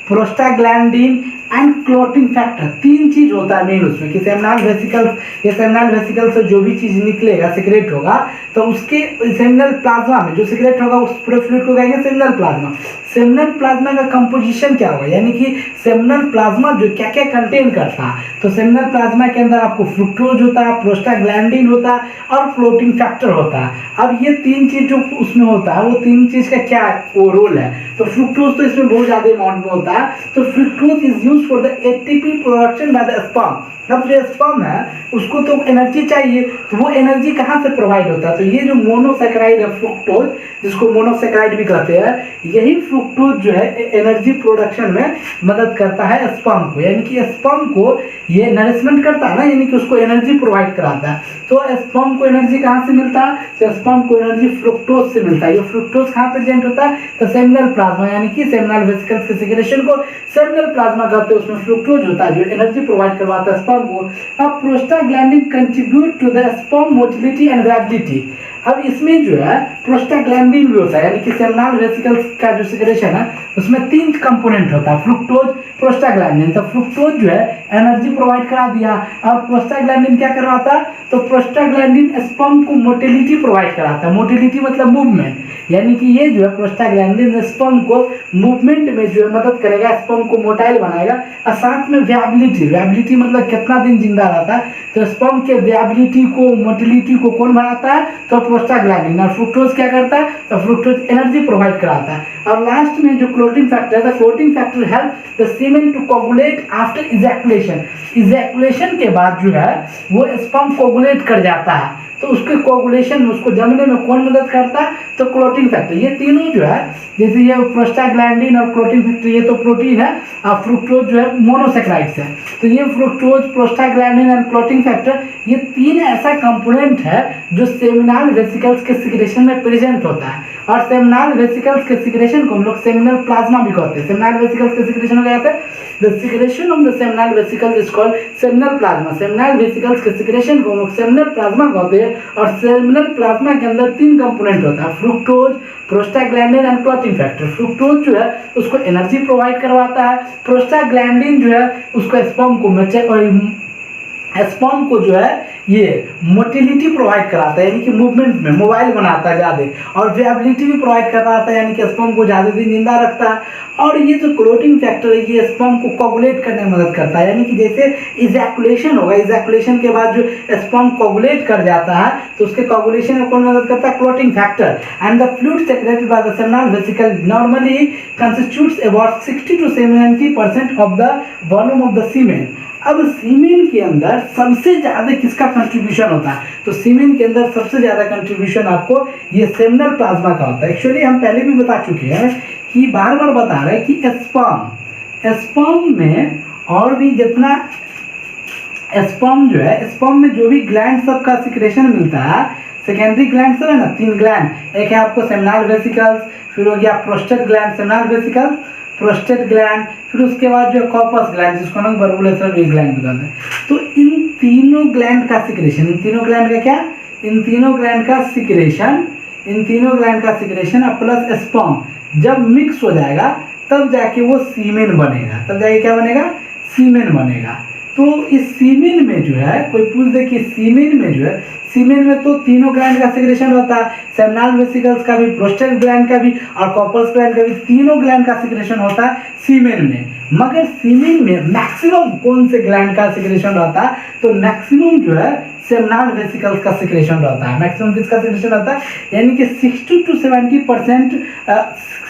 prostaglandin and clotting factor. तीन चीज होता है मेन उसमें कि सेमिनल वेसिकल से जो भी चीज निकलेगा सिक्रेट होगा तो उसके सेमिनल प्लाज्मा में जो सिक्रेट होगा उस पूरे फ्लूइड को कहेंगे सेमिनल प्लाज्मा। सेमिनल प्लाज्मा का कंपोजिशन क्या होगा, यानी कि सेमिनल प्लाज्मा जो क्या क्या कंटेन करता है, तो सेमिनल प्लाज्मा के अंदर आपको फ्रुक्टोज होता है, प्रोस्टाग्लैंडिन होता है और फ्लोटिंग फैक्टर होता है। अब ये तीन चीज जो उसमें होता है वो तीन चीज का क्या वो रोल है, तो फ्रुक्टोज तो इसमें बहुत ज्यादा अमाउंट में होता है। तो fructose is used for the ATP production by the sperm. अब जो स्पर्म है उसको तो एनर्जी चाहिए, तो वो एनर्जी कहाँ से प्रोवाइड होता है, तो ये जो मोनोसैकेराइड है फ्रुक्टोज, जिसको मोनोसैकेराइड भी कहते हैं, यही फ्रुक्टोज जो है एनर्जी प्रोडक्शन में मदद करता है स्पर्म को। यानी कि स्पर्म को ये नरिशमेंट करता है ना, यानी कि उसको एनर्जी प्रोवाइड कराता है। तो स्पर्म को एनर्जी कहाँ से मिलता है, तो स्पर्म को एनर्जी फ्रुक्टोज से मिलता है। ये फ्रुक्टोज कहाँ प्रेजेंट होता है, तो सेमिनल प्लाज्मा, यानी कि सेमिनल वेसिकल्स के सिक्रेशन को सेमिनल प्लाज्मा कहते हैं, उसमें फ्रुक्टोज होता है जो एनर्जी प्रोवाइड करवाता है स्पर्म स्पर्म को। अब prostaglandin contribute to the sperm motility and viability. अब इसमें जो है प्रोस्टाग्लैंडिन भी होता है, यानी कि सेमिनल वेसिकल्स का जो सिक्रेशन है उसमें 3 कंपोनेंट होता है, फ्रुक्टोज, प्रोस्टाग्लैंडिन। तो फ्रुक्टोज जो है एनर्जी प्रोवाइड करा दिया, और प्रोस्टाग्लैंडिन क्या करवाता है, तो प्रोस्टाग्लैंडिन स्पर्म को मोटिलिटी प्रोवाइड कराता है। मोटिलिटी मतलब मूवमेंट, यानी कि ये जो है प्रोस्टाग्लैंडिन स्पर्म को मूवमेंट में जो है मदद करेगा, स्पर्म को मोटाइल बनाएगा। और साथ में विएबिलिटी, विएबिलिटी मतलब कितना दिन जिंदा रहता है, तो स्पर्म के विएबिलिटी को, मोटिलिटी को कौन बढ़ाता है, तो प्रोस्टाग्लैंडिन। और फ्रुक्टोज क्या करता है, तो फ्रुक्टोज एनर्जी प्रोवाइड कराता है। और लास्ट में जो क्लोटिंग फैक्टर है, clotting factor help the semen to coagulate after ejaculation. Ejaculation के बाद जो है वो स्पर्म कोगुलेट कर जाता है, तो उसके कोगुलेशन में, उसको जमने में कौन मदद करता है, तो क्लोटिंग फैक्टर। ये तीनों जो है, जैसे ये प्रोस्टाग्लैंडिन और क्लोटिंग फैक्टर, ये तो प्रोटीन है, और फ्रुक्टोज जो है मोनोसेक्राइड्स है। तो ये फ्रुक्टोज, प्रोस्टाग्लैंडिन और क्लोटिंग फैक्टर, ये 3 ऐसा कंपोनेंट है जो सेमिनल वेसिकल्स के सिक्रेशन में प्रेजेंट होता है। और सेमिनल वेसिकल्स के सिक्रेशन को हम लोग सेमिनल प्लाज्मा भी कहते हैं। सेमिनल वेसिकल्स के सिक्रेशन को क्या कहते हैं, the secretion of the seminal vesicles is called seminal plasma. Seminal vesicles के सिक्रेशन को हम लोग सेमिनल प्लाज्मा कहते हैं। और सेमिनल प्लाज्मा के अंदर 3 कंपोनेंट होता है, fructose, prostaglandin and clotting factor. Fructose जो है उसको एनर्जी प्रोवाइड करवाता है, प्रोस्टाग्लैंडिन जो है उसको स्पर्म को जो है ये मोटिलिटी प्रोवाइड कराता है, यानी कि मूवमेंट में मोबाइल बनाता है ज़्यादा, और विएबिलिटी भी प्रोवाइड कराता है, यानी कि स्पर्म को ज़्यादा दिन जिंदा रखता है। और ये जो क्लोटिंग फैक्टर है ये स्पर्म को कोगुलेट करने में मदद करता है, यानी कि जैसे इजैकुलेशन होगा, इजैकुलेशन के बाद जो स्पर्म कोगुलेट कर जाता है तो उसके कोगुलेशन में कौन मदद करता है, clotting factor. And the fluid secreted by the seminal vesicle normally constitutes about 60 to 70% of the volume of the semen. अब सीमेन के अंदर सबसे ज्यादा किसका कंट्रीब्यूशन होता है, तो सीमेन के अंदर सबसे ज्यादा कंट्रीब्यूशन आपको ये सेमिनल प्लाज्मा का होता है। एक्चुअली हम पहले भी बता चुके हैं कि बार बार बता रहे हैं कि स्पर्म में और भी जितना स्पर्म जो है, स्पर्म में जो भी ग्लैंड सब का सिक्रेशन मिलता है, सेकेंडरी ग्लैंड सब है ना, 3 ग्लैंड, एक है आपको सेमिनल वेसिकल्स, फिर हो गया prostate gland, seminal vesicles, prostate gland, फिर उसके बाद जो कॉर्पस ग्लैंड जिसको हम बर्बुलेसर ग्लैंड भी कहते हैं। तो इन तीनों ग्लैंड का सिक्रेशन, इन तीनों ग्लैंड का क्या, इन तीनों ग्लैंड का सिक्रेशन, इन तीनों ग्लैंड का सिक्रेशन और प्लस स्पर्म जब मिक्स हो जाएगा तब जाके वो सीमेन बनेगा, तब जाके क्या बनेगा, सीमेन बनेगा। तो इस सीमेन में जो है, कोई पूछ दे कि सीमेन में जो है, सीमेन में तो तीनों ग्लैंड का सिक्रेशन होता है, सेमिनल वेसिकल्स का भी, प्रोस्टेट ग्लैंड का भी और कॉर्पस ग्लैंड का भी, तीनों ग्लैंड का सिक्रेशन होता है सीमेन में। मगर सीमेन में मैक्सिमम कौन से ग्लैंड का सिक्रेशन रहता है, तो मैक्सिमम जो है सेमिनल वेसिकल्स का सिक्रेशन रहता है। मैक्सिमम किसका सिक्रेशन रहता है, यानी कि 60 to 70%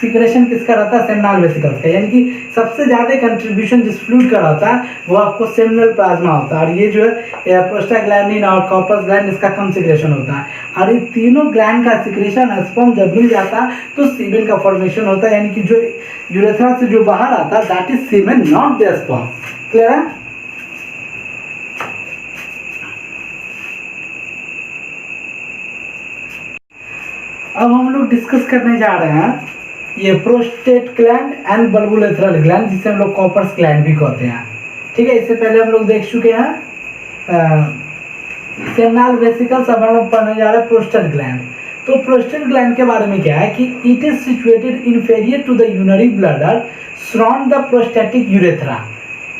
सिक्रेशन किसका रहता है, सेमिनल वेसिकल्स का। यानी कि सबसे ज़्यादा कंट्रीब्यूशन जिस फ्लूइड का रहता है वो आपको सेमिनल प्लाज्मा होता है। और ये जो है प्रोस्टाग्लैंडिन और कॉर्पस ग्लैंड, इसका कम सिक्रेशन होता है। और इन तीनों ग्लैंड का सिक्रेशन स्पर्म जब मिल जाता है तो सीमेन का फॉर्मेशन होता है, यानी कि जो यूरेथ्रा से जो बाहर आता है that is semen, not the sperm. Clear है। अब हम लोग डिस्कस करने जा रहे हैं ये प्रोस्टेट ग्लैंड एंड बल्बुलेथरल ग्लैंड, जिसे हम लोग कॉर्पस ग्लैंड भी कहते हैं। ठीक है, इससे पहले हम लोग देख चुके हैं सेमिनल वेसिकल्स। अब हम लोग पढ़ने जा रहे हैं प्रोस्टेट ग्लैंड। तो प्रोस्टेट ग्लैंड के बारे में क्या है कि it is situated inferior to the urinary bladder surround the prostatic urethra.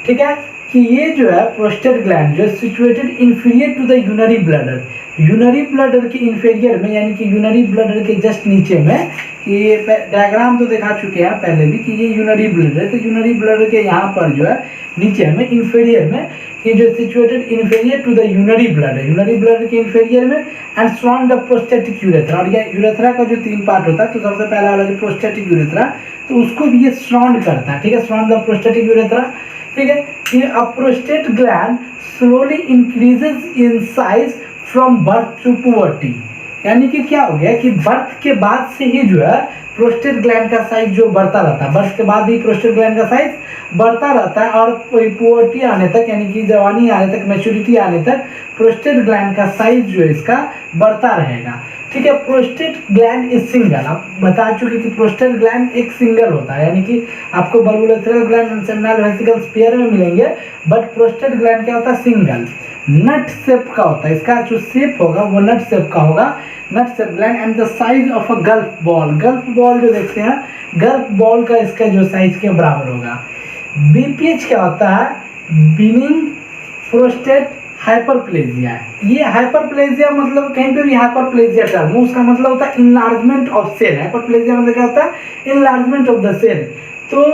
ठीक है, कि ये जो है प्रोस्टेट ग्लैंड जो है situated inferior to the urinary bladder, urinary bladder के इंफीरियर में, यानी कि यूरिनरी ब्लैडर के जस्ट नीचे में। कि ये डायग्राम तो दिखा चुके हैं पहले भी कि ये यूरिनरी ब्लैडर, तो यूरिनरी ब्लैडर के यहाँ पर जो है नीचे में इंफीरियर में, कि जो situated inferior to the urinary bladder, urinary bladder के इंफीरियर में and surround the prostatic urethra. और ये यूरेथ्रा का जो 3 पार्ट होता है, तो सबसे पहला वाला जो प्रोस्टेटिक यूरेथ्रा, तो उसको भी ये सराउंड करता है। ठीक है, सराउंड द प्रोस्टेटिक यूरेथ्रा। ठीक है, ये uh prostate gland slowly increases in size from birth to puberty. यानी कि क्या हो गया कि बर्थ के बाद से ही जो है प्रोस्टेट ग्लैंड का साइज जो बढ़ता रहता है, बर्थ के बाद ही प्रोस्टेट ग्लैंड का साइज बढ़ता रहता है और पुबर्टी आने तक यानी कि जवानी आने तक, मैच्योरिटी आने तक प्रोस्टेट ग्लैंड का साइज जो है इसका बढ़ता रहेगा। ठीक है, प्रोस्टेट ग्लैंड इज सिंगल। आप बता चुके कि प्रोस्टेट ग्लैंड एक सिंगल होता है, यानी कि आपको bulbourethral gland and seminal vesicles pair में मिलेंगे, बट प्रोस्टेट ग्लैंड क्या होता है, सिंगल। नट शेप का होता है, इसका जो शेप होगा वो नट शेप का होगा, nut shape gland. And the size of a golf ball, golf ball जो देखते हैं, गल्फ बॉल का इसका जो साइज के बराबर होगा। बीपीएच क्या होता है, बिनिंग प्रोस्टेट हाइपरप्लेजिया। ये हाइपरप्लेजिया मतलब कहीं पे भी हाइपरप्लेजिया टर्म उसका मतलब होता है इनलार्जमेंट ऑफ सेल। हाइपरप्लेजिया मतलब क्या होता है, इनलार्जमेंट ऑफ द सेल। तो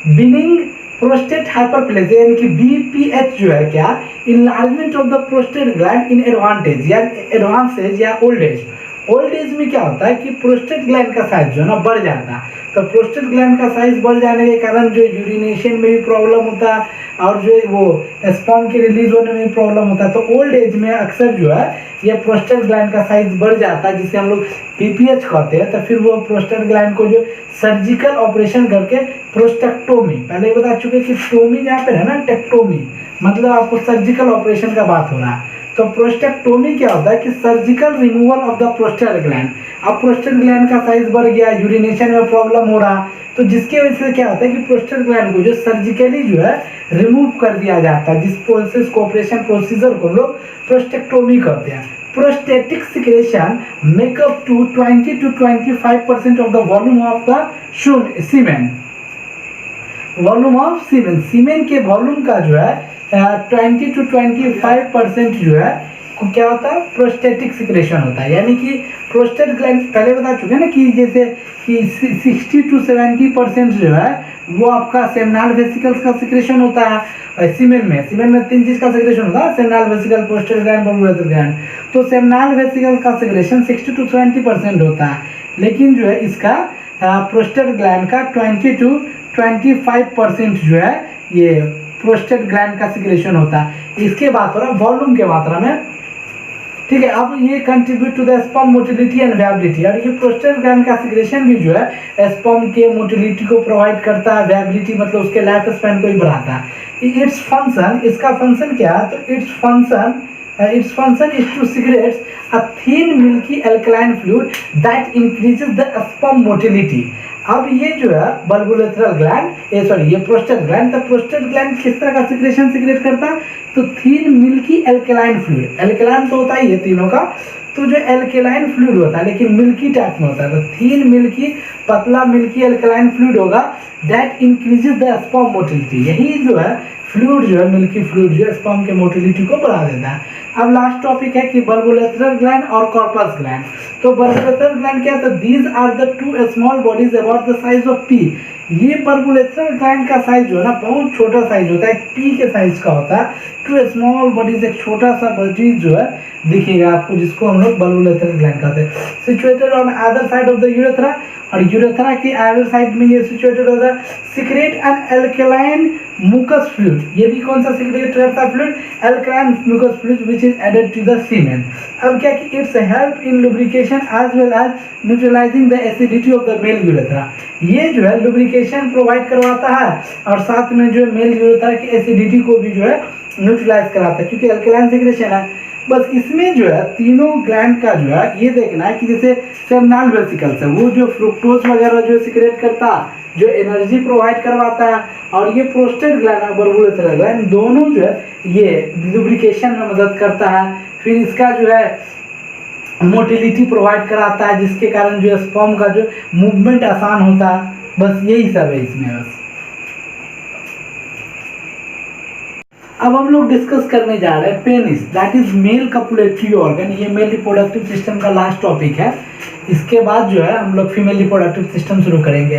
बिनिंग प्रोस्टेट हाइपरप्लेजिया यानी कि बीपीएच जो है क्या, enlargement of the prostate gland in advantage या एडवांस एज या ओल्ड एज। ओल्ड एज में क्या होता है कि प्रोस्टेट ग्लैंड का साइज जो है ना बढ़ जाता है, तो प्रोस्टेट ग्लैंड का साइज बढ़ जाने के कारण जो यूरिनेशन में भी प्रॉब्लम होता है और जो वो स्पर्म के रिलीज होने में भी प्रॉब्लम होता है। तो ओल्ड एज में अक्सर जो है ये प्रोस्टेट ग्लैंड का साइज बढ़ जाता है, जिसे हम लोग पीपीएच कहते हैं। तो फिर वो प्रोस्टेट ग्लैंड को जो सर्जिकल ऑपरेशन करके प्रोस्टेक्टोमी, पहले ही बता चुके कि टोमी जहाँ पे है ना, टेक्टोमी मतलब आपको सर्जिकल ऑपरेशन का बात हो रहा है। तो प्रोस्टेक्टोमी क्या होता है कि surgical removal of the prostate gland. अब प्रोस्टेट ग्लैंड का साइज बढ़ गया, यूरिनेशन में प्रॉब्लम हो रहा, तो जिसकी वजह से क्या होता है कि प्रोस्टेट ग्लैंड को जो सर्जिकली जो है रिमूव कर दिया जाता है, जिस प्रोसेस को ऑपरेशन प्रोसीजर को हम लोग प्रोस्टेक्टोमी कहते हैं। Prostatic secretion make up to 20 to 25% of the volume of the semen. Volume of semen, semen के वॉल्यूम का जो है 20 to 25% जो है क्या होता है, प्रोस्टेटिक सिक्रेशन होता है। यानी कि प्रोस्टेट ग्लैंड पहले बता चुके हैं ना कि जैसे कि 60 to 70% जो है वो आपका सेमिनल वेसिकल्स का सिक्रेशन होता है। सीमेन में 3 चीज का सिक्रेशन होता है, seminal vesicle, prostate gland, bulbourethral gland. तो सेमिनल वेसिकल का सिक्रेशन 60 to 70% होता है, लेकिन जो है इसका प्रोस्टेट ग्लैंड का 20 to 25% जो है ये प्रोस्टेट ग्लैंड का सिक्रेशन होता है। इसके बात हो रहा है वॉल्यूम के मात्रा में। ठीक है, अब ये contribute to the sperm motility and viability, और ये प्रोस्टेट ग्लैंड का सिक्रेशन भी जो है स्पर्म के मोटिलिटी को प्रोवाइड करता है, वायबिलिटी मतलब उसके लाइफ स्पैन को ही बढ़ाता है। इट्स फंक्शन, इसका फंक्शन क्या है, तो its function is to secrete a thin milky alkaline fluid that increases the sperm motility। अब ये जो है बल्बुलेटरल ग्लैंड, ये प्रोस्टेट ग्लैंड, तो प्रोस्टेट ग्लैंड किस तरह का सिक्रेशन सिक्रेट करता है, तो थीन मिल्की एल्केलाइन फ्लूइड। एल्केलाइन तो होता ही है तीनों का, तो जो एल्केलाइन फ्लूइड होता है लेकिन मिल्की टाइप में होता है, तो थीन मिल्की, पतला मिल्की एल्केलाइन फ्लूइड होगा, that increases the sperm motility. यही जो है फ्लूइड जो है, मिल्की फ्लूइड जो है स्पर्म के मोटिलिटी को बढ़ा देता है। अब लास्ट टॉपिक है कि बल्बुलेटरल ग्लैंड और कॉर्पस ग्लैंड। तो बल्बुलेटरल ग्लैंड क्या है, तो these are the 2 small bodies about the size of pea. ये बल्बुलेटरल ग्लैंड का साइज जो है ना बहुत छोटा साइज होता है, पी के साइज का होता है। 2 स्मॉल बॉडीज, एक छोटा सा बॉडीज जो है दिखेगा आपको, जिसको हम लोग बल्बुलेटरल ग्लैंड कहते हैं। Situated on other side of the urethra, और यूरेथ्रा के अदर साइड में ये सिचुएटेड होता है। Secrete an alkaline mucus fluid, ये भी कौन सा सिक्रेट करता है fluid, alkaline mucus fluid which is added to the semen। अब क्या कि it's help in lubrication as well as neutralizing the acidity of the male urethra. ये जो है लुब्रिकेशन प्रोवाइड करवाता है और साथ में जो है मेल यूरेथ्रा की एसिडिटी को भी जो है न्यूट्रलाइज कराता है, क्योंकि एल्कालाइन सिक्रेशन है। बस इसमें जो है तीनों ग्लैंड का जो है ये देखना है कि जैसे सेमिनल वेसिकल्स है वो जो फ्रुक्टोज वगैरह जो सिक्रेट करता है, जो एनर्जी प्रोवाइड करवाता है, और ये प्रोस्टेट ग्लैंड और बल्बुलेटरल ग्लैंड दोनों जो है ये लुब्रिकेशन में मदद करता है। फिर इसका जो है मोटिलिटी प्रोवाइड कराता है, जिसके कारण जो है स्पर्म का जो मूवमेंट आसान होता है। बस यही सब है इसमें। बस अब हम लोग डिस्कस करने जा रहे हैं penis, that is male copulatory organ. ये मेल रिप्रोडक्टिव सिस्टम का लास्ट टॉपिक है। इसके बाद जो है हम लोग फीमेल रिप्रोडक्टिव सिस्टम शुरू करेंगे।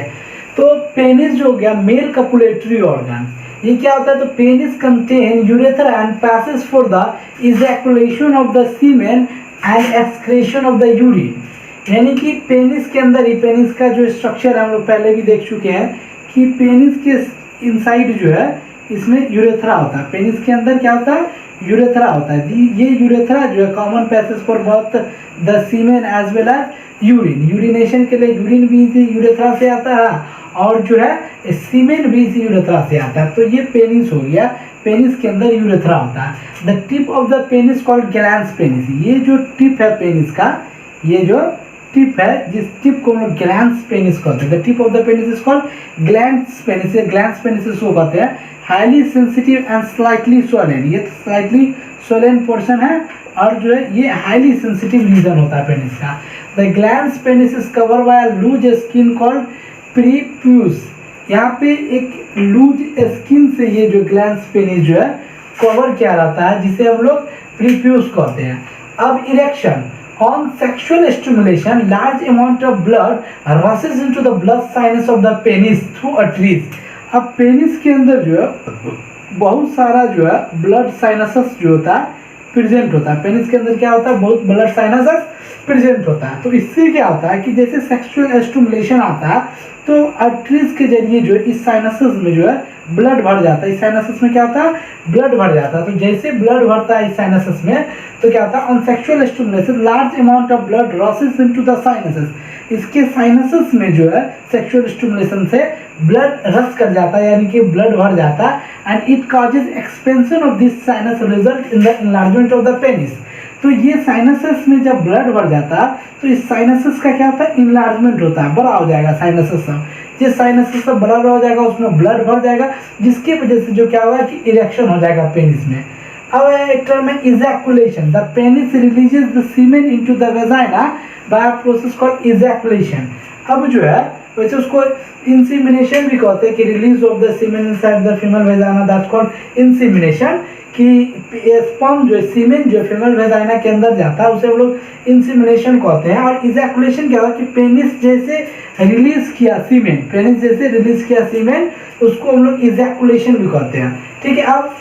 तो पेनिस जो हो गया मेल कपुलेटरी ऑर्गन, ये क्या होता है, तो penis contain urethra and passage for the ejaculation of the semen and excretion of the urine. यानी कि पेनिस के अंदर ही, पेनिस का जो स्ट्रक्चर है हम लोग पहले भी देख चुके हैं कि पेनिस के इनसाइड जो है इसमें यूरेथ्रा होता है। पेनिस के अंदर क्या होता है, यूरेथ्रा होता है। ये यूरेथ्रा जो है common passage for both the semen as well as urine. Urination के लिए यूरिन भी यूरेथ्रा से आता है, और जो है सीमेन भी इसी यूरेथ्रा से आता है। तो ये पेनिस हो गया, पेनिस के अंदर यूरेथ्रा होता है। The tip of the penis called glans penis. ये जो टिप है पेनिस का, ये जो टिप है, जिस टिप को हम लोग ग्लैंस पेनिस कहते हैं। The tip of the penis is called glans penis. Glans penis इसको कहते हैं। Highly sensitive and slightly swollen, ये स्लाइटली सोलेन पोर्शन है और जो है ये हाईली सेंसिटिव रीजन होता है पेनिस का। The glans penis is cover by loose skin called prepuce. यहाँ पे एक लूज स्किन से ये जो ग्लैंस पेनिस जो है कवर किया रहता है, जिसे हम लोग प्रीप्यूस कहते हैं। अब erection on sexual stimulation, large amount of blood rushes into the blood sinus of the penis through a trees। अब पेनिस के अंदर जो है बहुत सारा जो है ब्लड साइनसस जो होता है प्रेजेंट होता है। पेनिस के अंदर क्या होता है, बहुत ब्लड साइनसस प्रेजेंट होता है। तो इससे क्या होता है कि जैसे सेक्सुअल स्टिमुलेशन आता है तो आर्टरीज के जरिए जो है इस साइनसस में जो है ब्लड भर जाता है। इस साइनसस में क्या होता है, ब्लड भर जाता है। तो जैसे ब्लड भरता है इस साइनसस में, तो क्या होता है, on sexual stimulation large amount of blood rushes into the sinuses. इसके साइनसस में जो है सेक्सुअल स्टिमुलेशन से ब्लड रस कर जाता है, यानी कि ब्लड भर जाता है। And it causes expansion of this sinus result in the enlargement of the penis. तो ये साइनसस में जब ब्लड भर जाता है तो इस साइनसस का क्या होता है, इनलार्जमेंट होता है, बड़ा हो जाएगा साइनसस सब। जिस साइनसस सब बड़ा हो जाएगा उसमें ब्लड भर जाएगा, जिसकी वजह से जो क्या होगा कि इरेक्शन हो जाएगा पेनिस में। अब एक टर्म है ejaculation. The penis releases the semen into the vagina by a process called ejaculation. अब जो है वैसे उसको इंसीमिनेशन भी कहते हैं कि release of the semen inside the female vagina, that's called insemination. कि स्पर्म जो सीमेन जो फीमेल वेजाइना के अंदर जाता है उसे हम लोग इंसीमिनेशन कहते हैं। और इजैकुलेशन क्या हुआ कि पेनिस जैसे रिलीज किया सीमेन, पेनिस जैसे रिलीज किया सीमेन, उसको हम लोग इजैकुलेशन भी कहते हैं। ठीक है। अब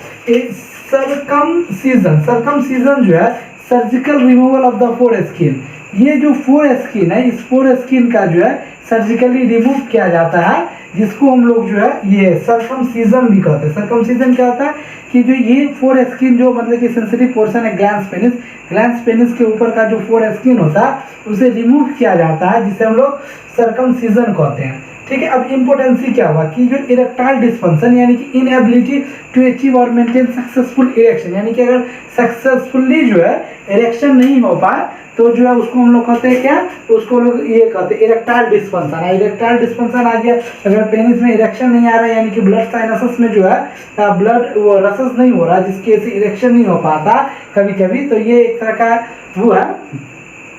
सर्कमसीजन, सर्कमसीजन जो है surgical removal of the four skin. ये जो फोर स्किन है, इस फोर स्किन का जो है सर्जिकली रिमूव किया जाता है, जिसको हम लोग जो है ये सर्कमसीजन भी कहते हैं। सर्कमसीजन क्या होता है कि जो ये फोर स्किन जो मतलब कि सेंसिटिव पोर्शन है ग्लैंस पेनिस, ग्लैंस पेनिस के ऊपर का जो फोर स्किन होता है उसे रिमूव किया जाता है, जिसे हम लोग सर्कमसीजन कहते हैं। ठीक है। अब इम्पोर्टेंसी क्या हुआ कि जो इरेक्टाइल डिस्फंक्शन यानी कि इनएबिलिटी टू अचीव और मेंटेन सक्सेसफुल इरेक्शन, यानी कि अगर सक्सेसफुली जो है इरेक्शन नहीं हो पाए तो जो है उसको हम लोग कहते हैं क्या, उसको हम लोग ये कहते हैं इरेक्टाइल डिस्फंक्शन। इरेक्टाइल डिस्फंक्शन आ गया अगर पेनिस में इरेक्शन नहीं आ रहा है, यानी कि ब्लड साइनसस में जो है ब्लड वो रसस नहीं हो रहा, जिसकी वजह से इरेक्शन नहीं हो पाता कभी कभी, तो ये एक तरह का वो है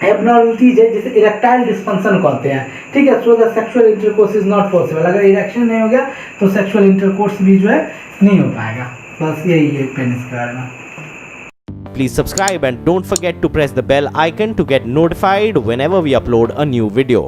एबनॉर्मलिटीज है जिसे इरेक्टाइल डिस्फंक्शन कहते हैं। ठीक है। So the sexual intercourse is not possible. अगर इरेक्शन नहीं हो गया तो सेक्सुअल इंटरकोर्स भी जो है नहीं हो पाएगा। बस यही है पेनिस के बारे में। Please subscribe and don't forget to press the bell icon to get notified whenever we upload a new video.